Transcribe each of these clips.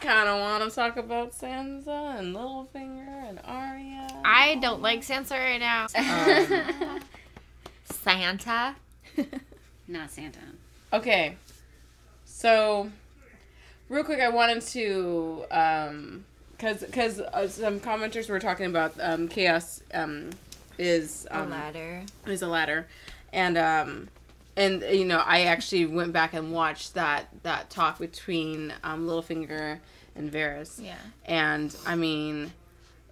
kind of want to talk about Sansa and Littlefinger and Arya. I don't like Sansa right now. Santa. Not Santa. Okay. So, real quick, I wanted to, because some commenters were talking about chaos is A ladder. Is a ladder, and you know, I actually went back and watched that talk between Littlefinger and Varys. Yeah. And I mean,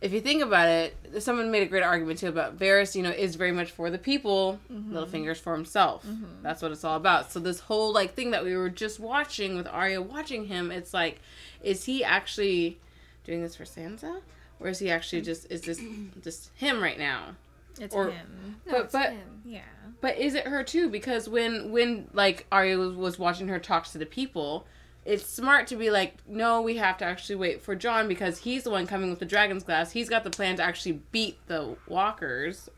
if you think about it, someone made a great argument too about Varys, you know, is very much for the people, Littlefinger's for himself. That's what it's all about. So this whole like thing that we were just watching with Arya watching him, it's like, is he actually doing this for Sansa? Or is he actually is this just him right now? It's Or- him. But him. Yeah. but is it her too? Because when like Arya was watching her talk to the people, it's smart to be like, no, we have to actually wait for Jon because he's the one coming with the dragon's glass. He's got the plan to actually beat the walkers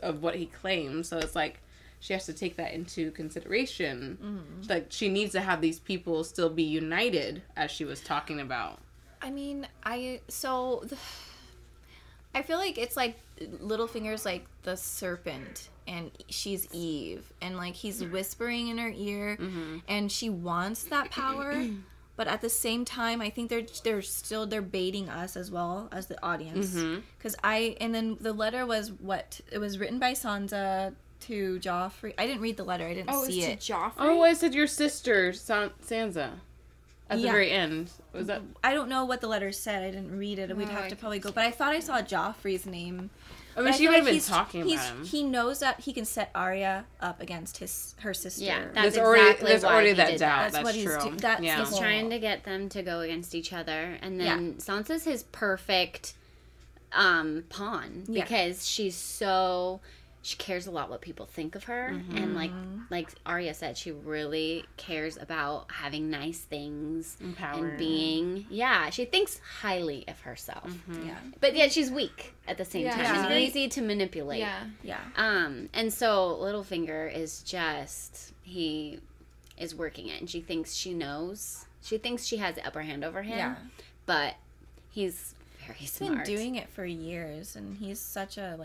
of what he claims. So it's like she has to take that into consideration. Like she needs to have these people still be united, as she was talking about. I mean, I feel like it's like Littlefinger's like the serpent and she's Eve and like he's whispering in her ear and she wants that power, but at the same time I think they're baiting us as well as the audience because and then the letter was it was written by Sansa to Joffrey. I didn't read the letter. I didn't see it. To Joffrey? Oh, I said your sister Sansa. At the Yeah. very end. Was that? I don't know what the letter said. I didn't read it. We'd No, have I to can probably go. But I thought I saw Joffrey's name. I mean, But she feel might have like been talking about him. He knows that he can set Arya up against her sister. Yeah, There's that's already exactly why he that did doubt. that. That's what he's true. that's yeah. the He's whole- trying to get them to go against each other, and then Sansa's his perfect pawn Yeah. because she cares a lot what people think of her, and like Arya said, she really cares about having nice things Power. and being she thinks highly of herself. Yeah. But yet she's weak at the same Yeah, time. she's She's very- easy to manipulate. Yeah. Yeah. And so Littlefinger is he is working it, and she thinks she knows. She thinks she has the upper hand over him. Yeah. But he's very He's smart. been doing it for years, and he's such a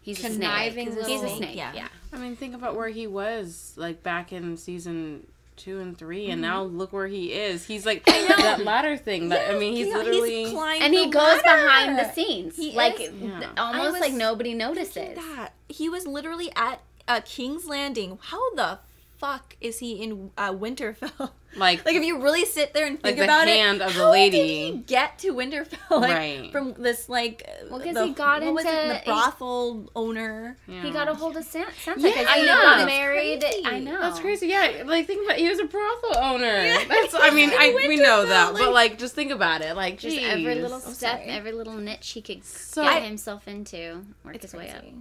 He's conniving a snake. little- He's a snake. Yeah. Yeah. I mean, think about where he was, like, back in season 2 and 3, and now look where he is. He's, like, that ladder thing. That, I mean, he's literally... He's climbed And he the goes ladder. behind the scenes, He like is. Yeah. almost was like nobody Thinking notices. that. He was literally at King's Landing. How the fuck is he in Winterfell? Like, Like, if you really sit there and think the about hand it, of the how lady. did he get to Winterfell? Like, Right. from this, like, Well, 'cause he got what was it? into- The brothel owner. yeah. He got a hold of Sansa because Yeah, he I know, got that's married. crazy. I know. That's crazy, yeah. Like, think about it. He was a brothel owner. That's, he I mean, was in we know Winterfell, that, but, like- like, just think about it. Like, Just geez. every little I'm step, sorry. every little niche he could So- get himself into, work It's his way up. crazy.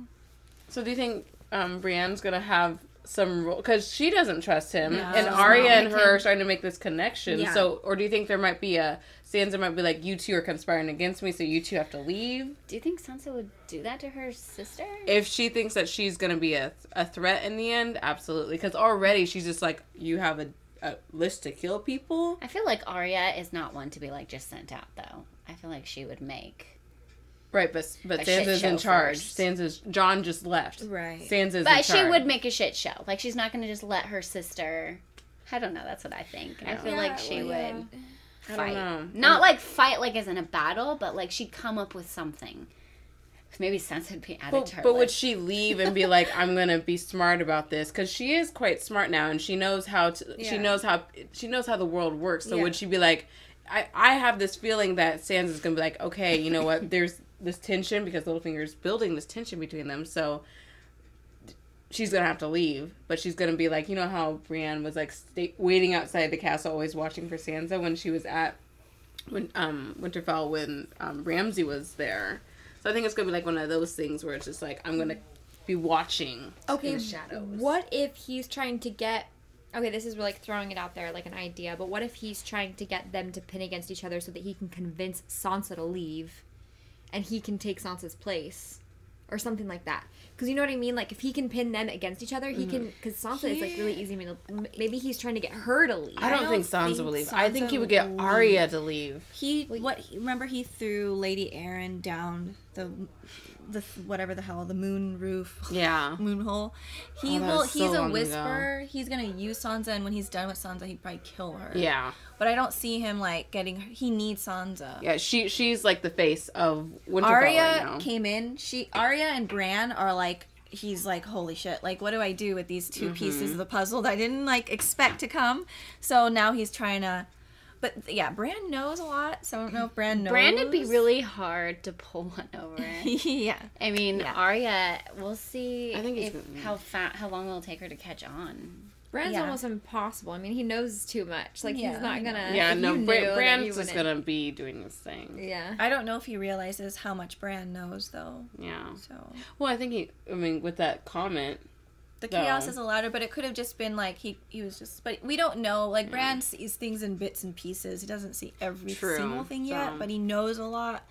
So do you think Brienne's gonna have some role? Because she doesn't trust him, No. and She's Arya not and like her him. are starting to make this connection. Yeah. So, or do you think there might be Sansa might be like, you two are conspiring against me, so you two have to leave? Do you think Sansa would do that to her sister? If she thinks that she's gonna be a threat in the end, absolutely. Because already she's just like, you have a list to kill people. I feel like Arya is not one to be like just sent out though. I feel like she would make. Right, but A shit Sansa's in show charge. first. John just left. Right. Sansa's in But charge. she would make a shit show. Like she's not going to just let her sister. I don't know. That's what I think. I feel like she would I fight. don't know. Not like fight like as in a battle, but like she'd come up with something. Maybe Sansa would be added to her. But would list. she leave and be like, I'm gonna be smart about this? Because she is quite smart now, and she knows how to. She Yeah. knows how the world works. So Yeah. would she be like, I have this feeling that Sansa's gonna be like, okay, you know what? There's this tension because Littlefinger's building this tension between them. So she's gonna have to leave, but she's gonna be like, you know how Brienne was like waiting outside the castle, always watching for Sansa when she was at Winterfell when Ramsay was there. So I think it's gonna be like one of those things where it's just like, I'm gonna be watching in the shadows. What if he's trying to get... Okay, this is like throwing it out there like an idea, but what if he's trying to get them to pin against each other so that he can convince Sansa to leave and he can take Sansa's place? or something like that. Because you know what I mean? Like, if he can pin them against each other, he can... Because Sansa is, like, really easy. Maybe he's trying to get her to leave. I don't think Sansa will leave. I think he would get Arya to leave. Remember he threw Lady Arryn down the whatever the hell, the moon roof. Yeah. Moon hole. He's a whisperer. He's going to use Sansa, and when he's done with Sansa, he'd probably kill her. Yeah. But I don't see him, like, getting... He needs Sansa. Yeah, she's, like, the face of Winterfell Arya right now. came in. Arya and Bran are, like... He's like, holy shit, like, what do I do with these two pieces of the puzzle that I didn't, like, expect to come? So now he's trying to... But, yeah, Bran knows a lot, so I don't know if Bran knows. Bran would be really hard to pull one over. Yeah. I mean, Arya, we'll see I think how long it'll take her to catch on. Bran's almost impossible. I mean, he knows too much. Like, he's not gonna... Yeah, no, Bran's just gonna gonna be doing this thing. Yeah. I don't know if he realizes how much Bran knows, though. Yeah. So... Well, I think with that comment... The chaos is louder, but it could have just been, like, he was just... But we don't know. Like, Bran sees things in bits and pieces. He doesn't see every single thing yet, but he knows a lot.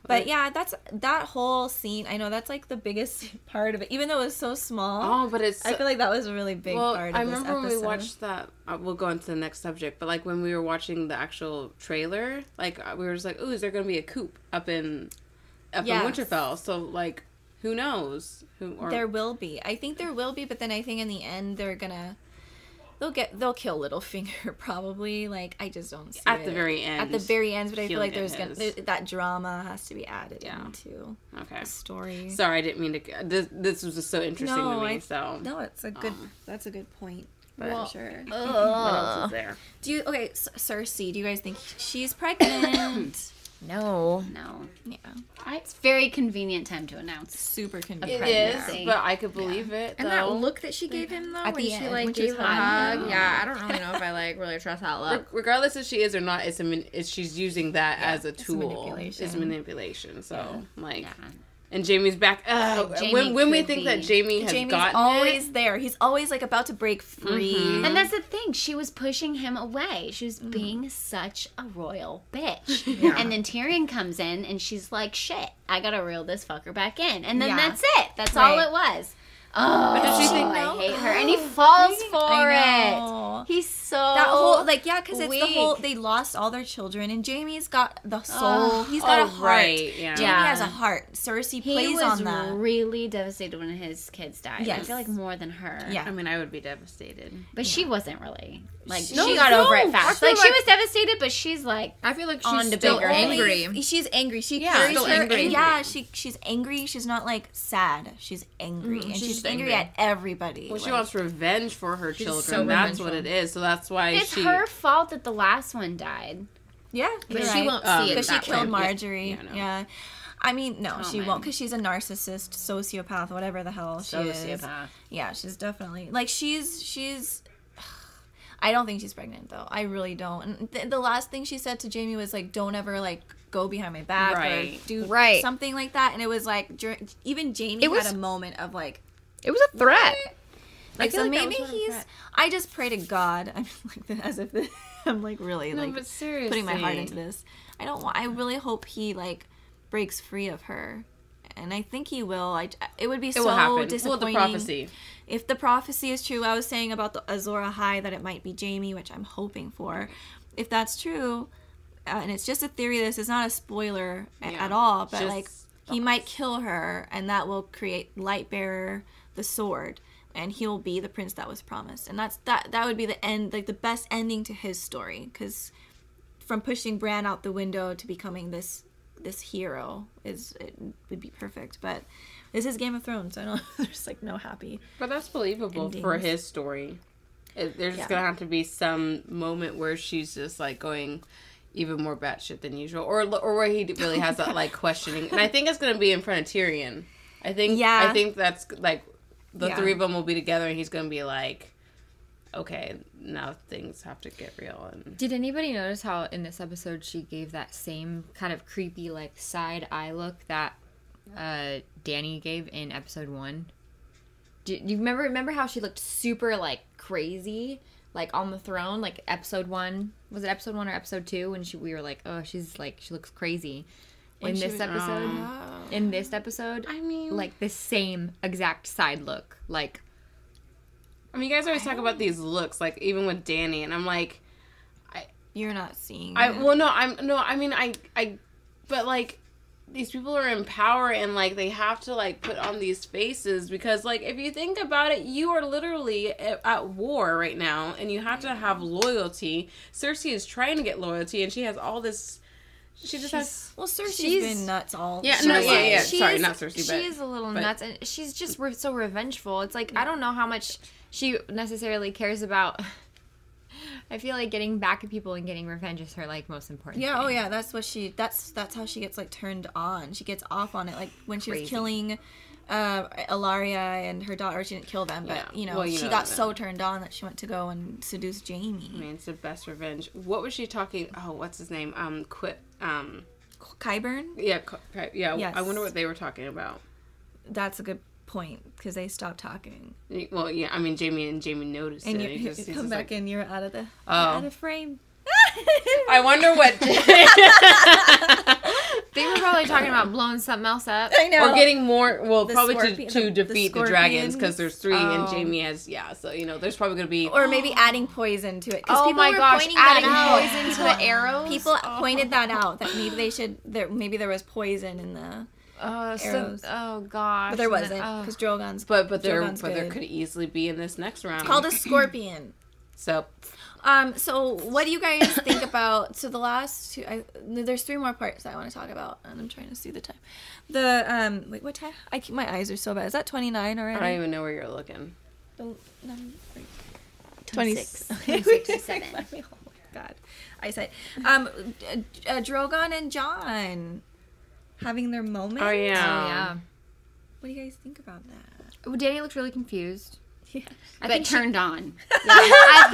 But, yeah, that whole scene, I know that's, like, the biggest part of it. Even though it was so small. Oh, but it's... I feel like that was a really big part of this episode. I remember when we watched that... we'll go into the next subject, but, like, when we were watching the actual trailer, like, we were just like, oh, is there going to be a coup up in Winterfell? So, like... Who knows? There will be. I think there will be, but then I think in the end they'll kill Littlefinger probably. Like, I just don't see at the very end. At the very end, but I feel like that drama has to be added into the story. Sorry, I didn't mean to. This was just so interesting to me. That's a good point. For sure. What else is there? Cersei? Do you guys think she's pregnant? No. Yeah. It's very convenient time to announce. Super convenient. It is, but I could believe it. And that look that she gave him, though, when she gave her a hug. Yeah, I don't really know if I really trust that look. Regardless if she is or not, she's using that as a tool. It's manipulation. So And Jaime's back. When we think that Jamie's always there. He's always, like, about to break free. Mm-hmm. And that's the thing. She was pushing him away. She was being such a royal bitch. Yeah. And then Tyrion comes in, and she's like, shit, I gotta reel this fucker back in. And then that's it. That's all it was. Oh, but does she think I hate her. And he falls for it. He's so that whole, like, because it's the whole, they lost all their children, and Jaime's got the soul. He's got a heart. Right, yeah. Jaime has a heart. Cersei plays on that. He was really devastated when his kids died. Yes. I feel like more than her. Yeah. I mean, I would be devastated. But she wasn't really. Like, she got over it fast. Like, she was devastated, but she's, like, I feel like she's still angry. She's angry. She carries her angry. Yeah, she's angry. She's not, like, sad. She's angry. And she's angry at everybody. Well, she wants revenge for her children. That's what it is. So that's why it's her fault that the last one died. Yeah. But she won't see it because she killed Marjorie. Yeah. I mean, no, she won't, because she's a narcissist, sociopath, whatever the hell she is. Yeah, she's definitely, like, she's... I don't think she's pregnant, though. I really don't. And the last thing she said to Jaime was, like, don't ever, like, go behind my back or do something like that. And it was, like, even Jaime had a moment of, like... It was a threat. Like, so maybe he's... I just pray to God. I'm like, as if I'm, like, really, like, but seriously, putting my heart into this. I really hope he, like, breaks free of her. And I think he will. It would be so disappointing. Well, the prophecy. If the prophecy is true, I was saying about the Azor Ahai that it might be Jaime, which I'm hoping for. If that's true, and it's just a theory, this is not a spoiler at all, but, like, he might kill her, and that will create Lightbearer, the sword, and he'll be the prince that was promised. And that would be the end, like, the best ending to his story, because from pushing Bran out the window to becoming this hero it would be perfect. But this is Game of Thrones. I know there's, like, no happy. But that's believable endings for his story. There's just gonna have to be some moment where she's just, like, going even more batshit than usual, or where he really has that, like, questioning. And I think it's gonna be in front of Tyrion. I think that's, like, the three of them will be together, and he's gonna be like, okay, now things have to get real. And did anybody notice how in this episode she gave that same kind of creepy, like, side eye look that Dany gave in episode 1? Do you remember how she looked super, like, crazy, like, on the throne, like, episode 1? Was it episode 1 or episode 2 when we were like, oh, she's like, she looks crazy? in this episode. In this episode, I mean, like the same exact side look. Like, I mean, you guys always talk about these looks, like even with Dany, and I'm like, you're not seeing. But like, these people are in power, and like they have to like put on these faces because, like, if you think about it, you are literally at war right now, and you have to have loyalty. Cersei is trying to get loyalty, and she has all this. Cersei's been nuts all. Yeah, sorry, not Cersei. She's a little nuts, and she's just so revengeful. It's like I don't know how much she necessarily cares about. I feel like getting back at people and getting revenge is her like most important. Yeah, thing. oh yeah, that's what that's how she gets like turned on. She gets off on it, like when she was killing Ilaria and her daughter. She didn't kill them, but she got so turned on that she went to go and seduce Jaime. I mean, it's the best revenge. What was she talking? Oh, what's his name? Qyburn? Yeah, Yes. I wonder what they were talking about. That's a good point, because they stopped talking. Well, yeah, I mean, Jaime noticed and it. You come back and you're out of frame. I wonder what... They were probably talking about blowing something else up. I know. Or getting more... Well, the probably to defeat the dragons, because there's 3 and Jaime has... Yeah, so, there's probably going to be... Or maybe adding poison to it. Oh my gosh, adding poison to the arrows? People pointed that out, that maybe they should... Maybe there was poison in the... arrows. Oh gosh, but there wasn't, because Drogon's. But there could easily be in this next round. It's called a scorpion. So what do you guys think about? So the last 2, there's 3 more parts that I want to talk about, and I'm trying to see the time. Wait, what time? My eyes are so bad. Is that 29 already? I don't even know where you're looking. 26. 27. Oh my god, eyesight. Drogon and Jon having their moment. Oh yeah. What do you guys think about that? Well, Dany looked really confused. Yeah. But turned on. I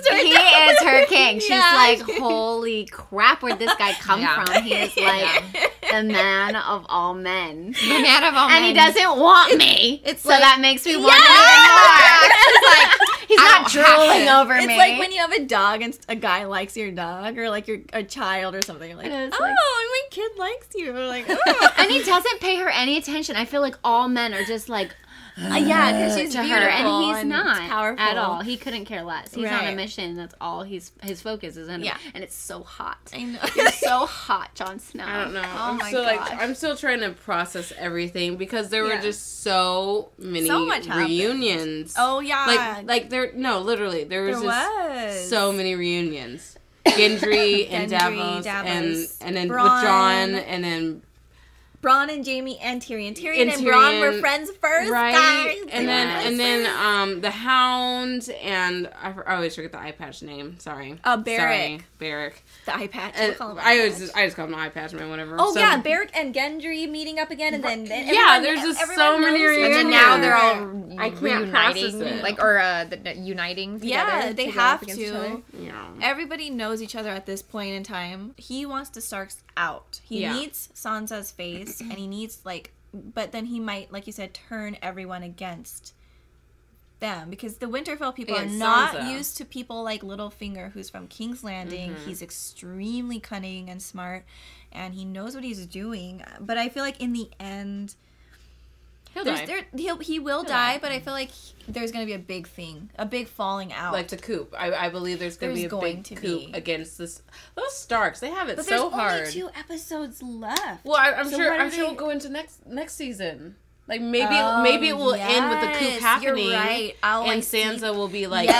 think he is her king. She's like, holy crap, where'd this guy come from? He is like the man of all men. The man of all men. And he doesn't want me. So that makes me want him even more. He's not drooling over me. It's like when you have a dog and a guy likes your dog, or like you're a child or something. You're like, my kid likes you. Or like, oh. And he doesn't pay her any attention. I feel like all men are just like, because she's to beautiful her, and he's and not powerful at all. He couldn't care less. He's on a mission. That's all his focus is in. Yeah. And it's so hot. I know. You're so hot, Jon Snow. I don't know. Oh I'm still trying to process everything, because there were just so many reunions. Oh yeah. Like there literally there was so many reunions. Gendry and Davos and then Bronn. with Jon, and then Bronn and Jaime and Tyrion. Tyrion and Bronn were friends first, right? Guys. And then the Hound, and I always forget the eye patch name. Sorry. Barrick. Barrick. The eye patch. I just call him the eye patch man. Whatever. Oh yeah, Barrick and Gendry meeting up again, and then there's just so many reunions. And then now they're all I can't process it. uniting together. Yeah, they have against each other. to. Yeah. Everybody knows each other at this point in time. He wants the Starks out. He needs Sansa's face, and he needs but then he might, like you said, turn everyone against them, because the Winterfell people are not used to people like Littlefinger, who's from King's Landing. He's extremely cunning and smart, and he knows what he's doing. But I feel like in the end, he will die, but I feel like there's going to be a big thing, a big falling out. Like the coup. I believe there's going to be a big coup against those Starks. They have it so hard. There's only 2 episodes left. Well, I'm sure we'll go into next season. Like maybe it will end with the coup happening. You're right. And Sansa will be like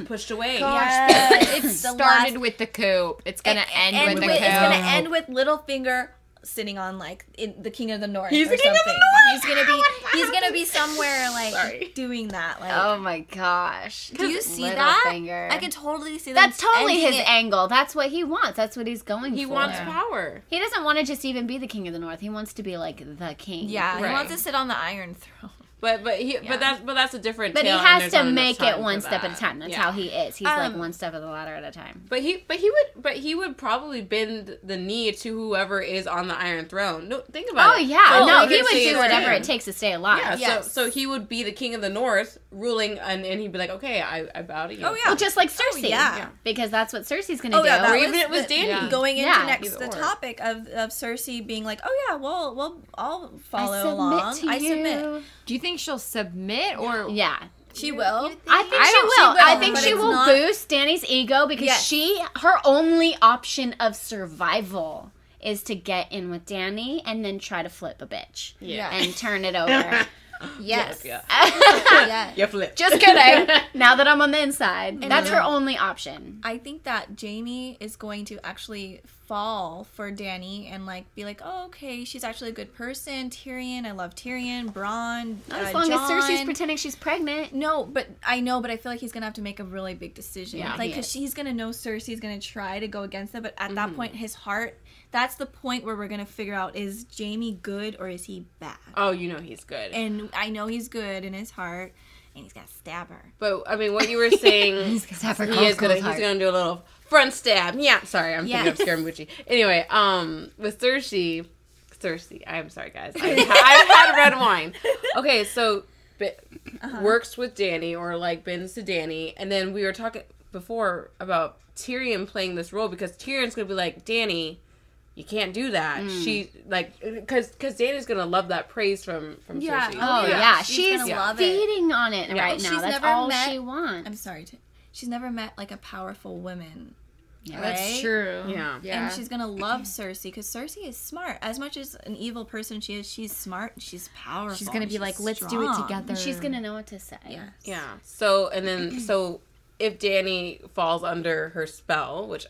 pushed away. Gosh, it started with the coup. It's gonna end with the coup. It's gonna end with Littlefinger sitting on in the King of the North. He's or the King something. of the North. He's gonna be somewhere doing that. Oh my gosh! Do you see that? Littlefinger. I can totally see that. That's totally his angle. That's what he wants. That's what he's going for. He wants power. He doesn't want to just even be the King of the North. He wants to be like the king. Yeah, he wants to sit on the Iron Throne. But that's a different. But he tale, has and to there's not make enough it time one for step that. at a time. That's Yeah. how he is. He's like one step of the ladder at a time. But he would probably bend the knee to whoever is on the Iron Throne. No, think about it. Oh yeah, So no, he he would could do stay whatever in. it takes to stay alive. Yeah, Yes. so he would be the king of the North, ruling, and he'd be like, okay, I bow to you. Oh, yeah. Well, just like Cersei. yeah. Because that's what Cersei's gonna do. that Or even it was Dany. Yeah. Going into Yeah. next the Either or. topic of Cersei being like, oh yeah, well, I'll follow I submit along. to I you. submit. Do you think she'll submit or? Yeah. She will. I think she don't- will. she will, I think but she it's will not- boost Dany's ego because Yes. her only option of survival is to get in with Dany and then try to flip a bitch. Yeah. And turn it over. Yes. Yeah. Yes. You flip. Just kidding. Now that I'm on the inside. That's her only option. I think that Jaime is going to actually fall for Dany and like be like, oh, okay, she's actually a good person. Tyrion, I love Tyrion. Bronn, As long Jon. as Cersei's pretending she's pregnant. No, but I feel like he's gonna have to make a really big decision. Yeah, like, he because is. he's gonna know Cersei's gonna try to go against it, but at that point, his heart. That's the point where we're gonna figure out, is Jaime good or is he bad? Oh, you know he's good. And I know he's good in his heart, and he's gonna stab her. But I mean, what you were saying, He's gonna have her he's cold gonna heart. do a little front stab. Yeah, sorry, I'm thinking of Yes. Scaramucci. Anyway, with Cersei, I'm sorry guys, I've had red wine. Okay, so works with Dany or like bends to Dany, and then we were talking before about Tyrion playing this role because Tyrion's gonna be like, Dany, you can't do that. She like because Dany's gonna love that praise from Yeah. Cersei. Oh, yeah. yeah. She's She's gonna love it. feeding on it Yeah. right now. She's That's never all met- she wants. I'm sorry, she's never met like a powerful woman. Yeah. That's Right? true. Yeah. And she's gonna love Cersei because Cersei is smart. As much as an evil person she is, she's smart. She's powerful. She's gonna be she's like, let's do it strong. together. She's gonna know what to say. Yes. Yeah. So if Dany falls under her spell, which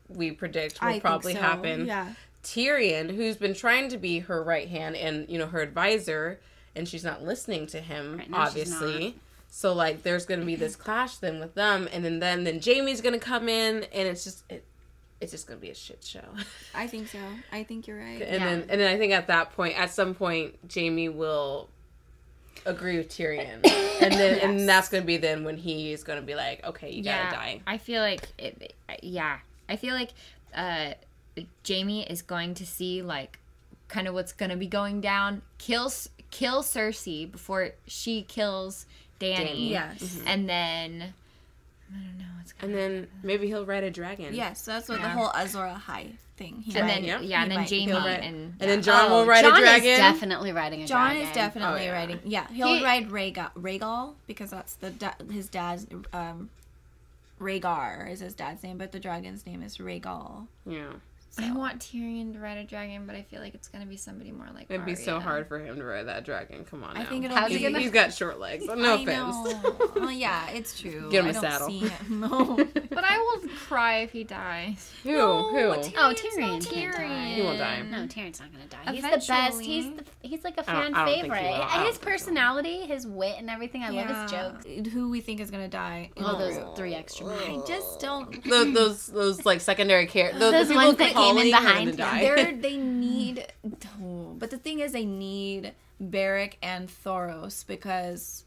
we predict will I think probably so. happen, Yeah. Tyrion, who's been trying to be her right hand and her advisor, and she's not listening to him, Right now she's obviously. So like, there's gonna be this clash then with them, and then Jaime's gonna come in, and it's just gonna be a shit show. I think so. I think you're right. And then I think at some point, Jaime will agree with Tyrion, and then and that's gonna be then when he's gonna be like, okay, you gotta die. I feel like I feel like Jaime is going to see like kind of what's gonna be going down. Kill Cersei before she kills Dany. Yes. And then I don't know what's And gonna then maybe he'll ride a dragon. Yes, that's what the Yeah. whole Azor Ahai thing. and then yeah. and then He Jaime might. and And then Jon will ride John a dragon. is definitely riding a John dragon. is definitely Oh, yeah. riding. Yeah, he'll ride Rhaegal because that's his dad's. Rhaegar is his dad's name, but the dragon's name is Rhaegal. Yeah. I want Tyrion to ride a dragon, but I feel like it's gonna be somebody more like It'd be so Arya. hard for him to ride that dragon. Come on now. I think it'll How's be. he gonna- He's got short legs. No I offense. know. Well, yeah, it's true. Get him a I don't saddle. see him. No. But I will cry if he dies. Who? No, Who? Tyrion's Oh, Tyrion can't Tyrion. die. He won't die. No, Tyrion's not gonna die. He's the Eventually. best. He's like a I don't- fan I don't think he favorite. will. I And don't his think so. personality, his wit, and everything. I love his jokes. Who we think is gonna die? in Oh, the those group. 3 extra men. I just don't. Those like secondary characters. Those the people ones that came in calling are behind. gonna die. They need, but the thing is, they need Beric and Thoros because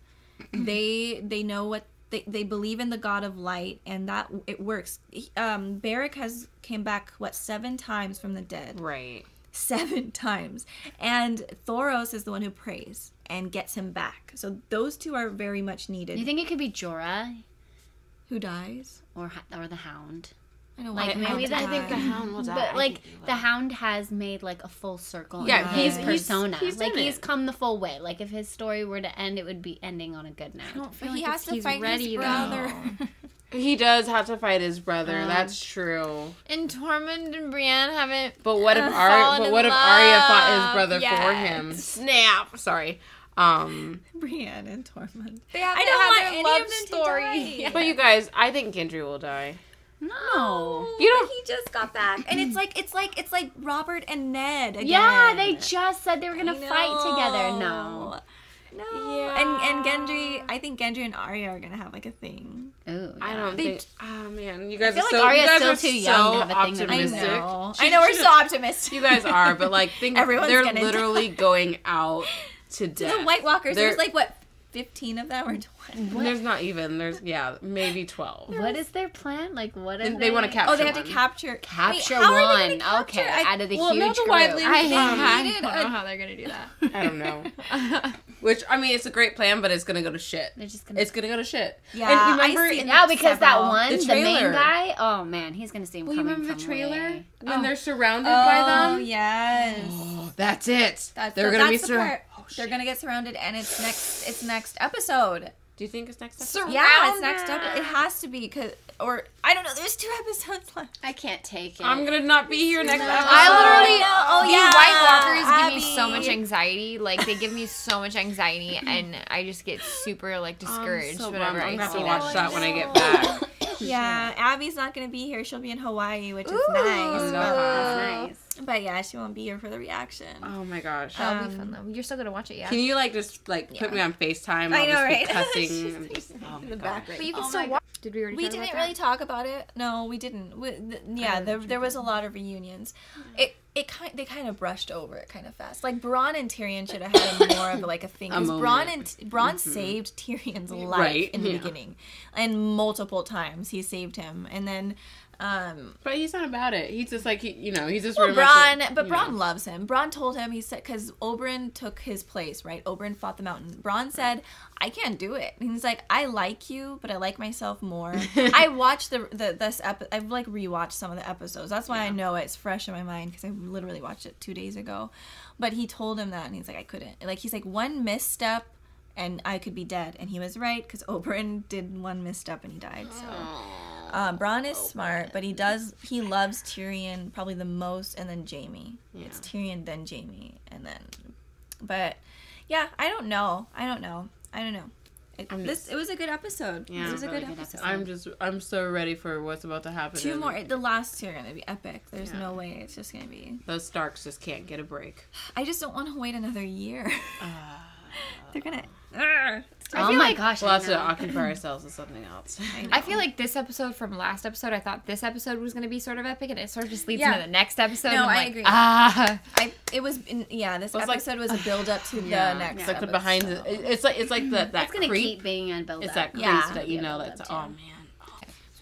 they know what they believe in the god of light, and that it works. Beric has came back 7 times from the dead, Right. 7 times, and Thoros is the one who prays and gets him back. So those two are very much needed. You think it could be Jorah Who dies? or the Hound? I don't Like want maybe him to that. die. Hound will die. But like the Hound has made like a full circle. Yeah, in he's- his he's- persona. he's like in he's it. come the full way. Like if his story were to end, it would be ending on a good note. I don't feel But like he has to he's fight ready his brother. He does have to fight his brother. That's true. And Tormund and Brienne haven't. But what if fallen in Arya fought his brother love for yet. him? Snap. Sorry. Brienne and Tormund. They haven't I don't had want their any love of them to story. die. yet. But you guys, I think Gendry will die. No. You don't- He just got back, and it's like Robert and Ned again. Yeah, they just said they were gonna I fight together. know. No. No. Yeah. And Gendry, I think Gendry and Arya are gonna have like a thing. Ooh, I yeah. don't think. Oh man, you guys feel are like so. Arya's you guys still are too so young to have a thing that optimistic. they I know we're so optimistic. You guys are, but like, think Everyone's they're gonna literally going out to death. To the White Walkers. There's like, what, 15 of them or 20? There's not even. There's, maybe 12. What is their plan? Like, what are They want to capture Oh, they have one. to capture one. Okay, out of the huge no, the group. widely- I don't know how they're gonna do that. I don't know. Which, I mean, it's a great plan, but it's going to go to shit. They're just gonna... It's going to go to shit. Yeah, And remember, I see Yeah, because that one, The the main trailer. guy, oh man, he's gonna see him Well, you coming remember the from trailer? way. When they're surrounded by Oh, them? yes. Oh, that's it. That's They're going to be the surrounded. part. They're gonna get surrounded, and it's next episode. Do you think it's next episode? Yeah, it's next episode. It has to be, or I don't know. There's 2 episodes left. I can't take it. I'm going to not be here next episode. I literally, yeah, White Walkers give me Abby. so much anxiety. Like, they give me so much anxiety, and I just get super, like, discouraged so whenever bummed. I'm I going to have see to that. watch that when I get back. Yeah, Abby's not gonna be here. She'll be in Hawaii, which is Ooh. nice. That's nice. But yeah, she won't be here for the reaction. Oh, my gosh. That'll be fun, though. You're still gonna watch it, yeah? Can you, like, just, like, put me on FaceTime? I I'll know, just right? be cussing. And just, oh, In my the God. background. But you can Oh still my watch. Did we already We talk didn't about really that? talk about it. No, we didn't. There was a lot of reunions. They kind of brushed over it kind of fast. Like Bronn and Tyrion should have had more of like a thing. Because Bronn saved Tyrion's life in the beginning, and multiple times he saved him, and then. But he's not about it. He's just like, he's just Well, very much Bronn, like, but Bronn loves him. Bronn told him, he said, because Oberyn took his place, right? Oberyn fought the mountain. Bronn said, I can't do it. And he's like, I like you, but I like myself more. I watched I've like rewatched some of the episodes. That's why I know it's fresh in my mind, because I literally watched it 2 days ago. But he told him that, and he's like, I couldn't. Like, he's like, one misstep, and I could be dead. And he was right, because Oberyn did one misstep, and he died, so... Bronn is smart, but he loves Tyrion probably the most, and then Jaime. Yeah. It's Tyrion, then Jaime, and then, but yeah, I don't know. It was a good episode. Yeah, it was a really good good episode. I'm so ready for what's about to happen. 2 more. The last 2 are gonna be epic. There's no way it's just gonna be. Those Starks just can't get a break. I just don't want to wait another year. They're gonna. Oh my gosh! We'll have to occupy ourselves with something else. I feel like this episode from last episode, I thought this episode was going to be sort of epic, and it sort of just leads into the next episode. No, and I'm I like, agree. This like- episode was a build up to the next. It's like the behind. It's like that. It's gonna creep. keep being on build It's up. that creep that you know. That's oh man.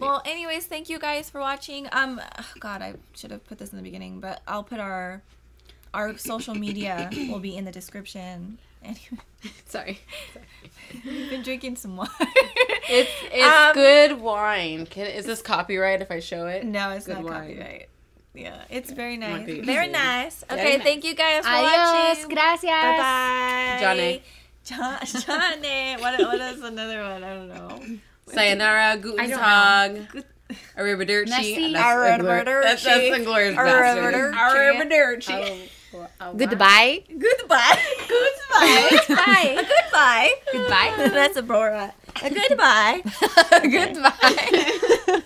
Well, anyways, thank you guys for watching. God, I should have put this in the beginning, but I'll put our social media will be in the description. Anyway, Sorry. we've been drinking some water. It's good wine. Is this copyright if I show it? No, it's Good not wine. copyright. Yeah, it's very nice. Might be Very easy. nice. Very Okay, nice. thank you guys for Adios, watching. gracias. Bye-bye. Johnny. Johnny. What is another one? I don't know. Sayonara, guten Tag, arrivederci. Merci. That's Inglourious Basterds. Arrivederci. goodbye. Goodbye. Goodbye. Bye. Goodbye. Goodbye. That's a Borat. A goodbye. Goodbye.